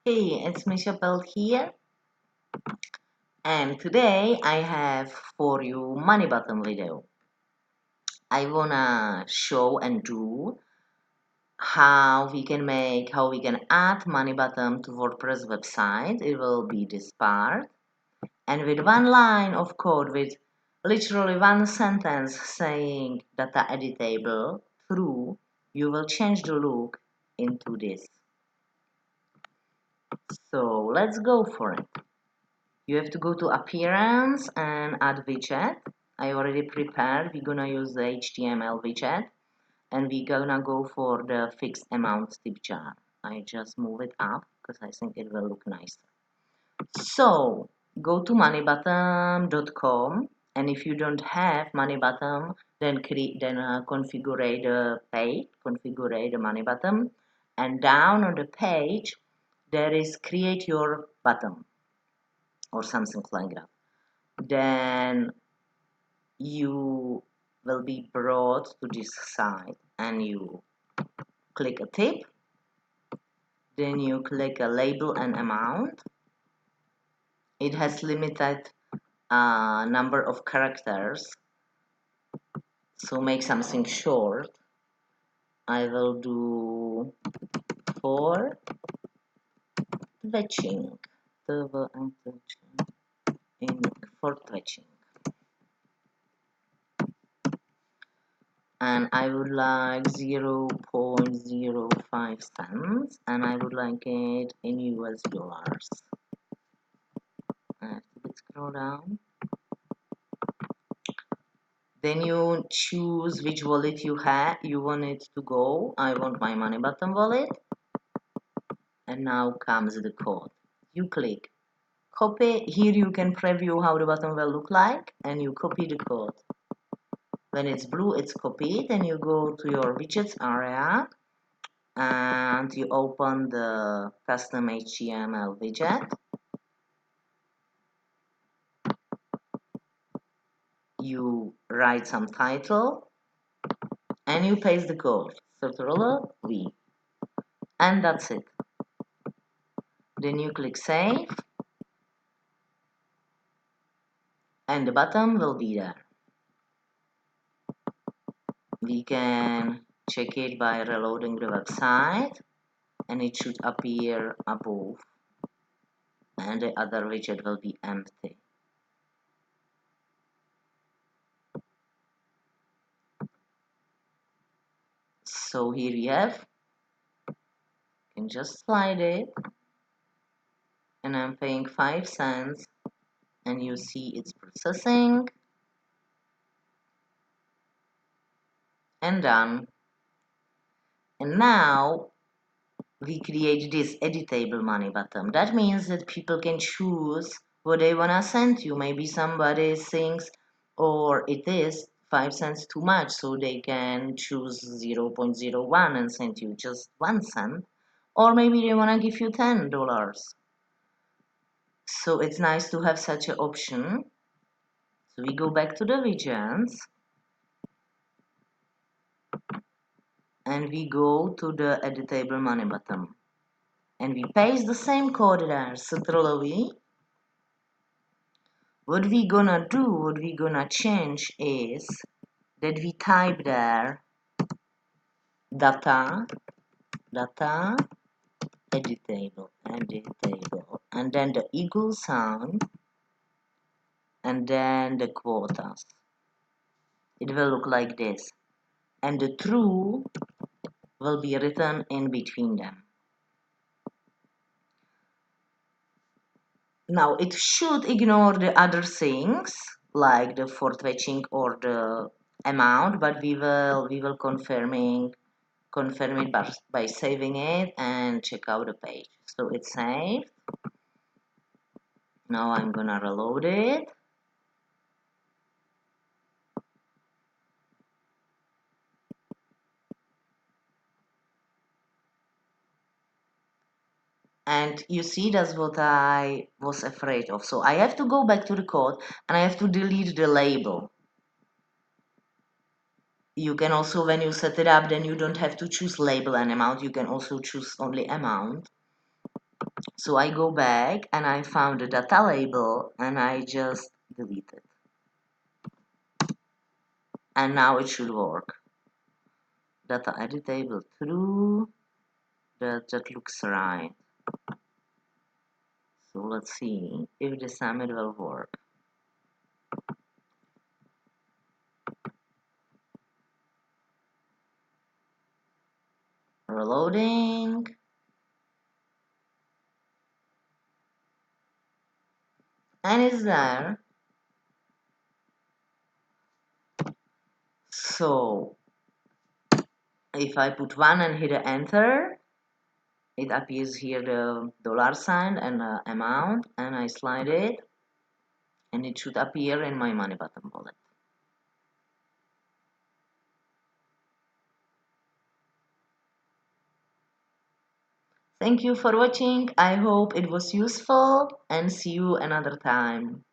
Hey, it's mishapelt here, and today I have for you money button video. I wanna show and do how we can add money button to WordPress website. It will be this part, and with one line of code, with literally one sentence saying data editable true, you will change the look into this. So let's go for it. You have to go to appearance and add widget. I already prepared. We're gonna use the HTML widget and we're gonna go for the fixed amount tip jar. I just move it up because I think it will look nicer. So go to moneybutton.com, and if you don't have moneybutton, then configure the page, configure the moneybutton, and down on the page there is create your button or something like that. Then you will be brought to this site and you click a tip, then you click a label and amount. It has limited number of characters, so make something short. I will do for fetching, for fetching. And I would like 0.05 cents, and I would like it in US dollars. I have to scroll down. Then you choose which wallet you want it to go. I want my money button wallet, and now comes the code. You click copy. Here you can preview how the button will look like, and you copy the code. When it's blue, it's copied, and you go to your widgets area and you open the custom HTML widget. You write some title and you paste the code. Ctrl V, and that's it. Then you click save and the button will be there. We can check it by reloading the website and it should appear above, and the other widget will be empty. So here you have, you can just slide it, and I'm paying 5 cents, and you see it's processing, and done. And now we create this editable money button. That means that people can choose what they wanna send you. Maybe somebody thinks, or it is 5 cents too much, so they can choose 0.01 and send you just 1 cent. Or maybe they wanna give you $10. So it's nice to have such an option. So we go back to the widgets and we go to the editable money button. And we paste the same code there, Ctrl-V. What we gonna change is that we type there data editable, and then the equal sign, and then the quotas. It will look like this, and the true will be written in between them. Now it should ignore the other things like the for fetching or the amount, but we will confirm it by saving it and check out the page. So it's saved. Now I'm gonna reload it. And you see, that's what I was afraid of. So I have to go back to the code and I have to delete the label. You can also, when you set it up, then you don't have to choose label and amount. You can also choose only amount. So I go back and I found the data label and I just delete it. And now it should work. Data editable true. That looks right. So let's see if the summit will work. Reloading. And it's there. So if I put 1 and hit enter, it appears here the dollar sign and the amount, and I slide it and it should appear in my money button wallet. Thank you for watching. I hope it was useful and see you another time.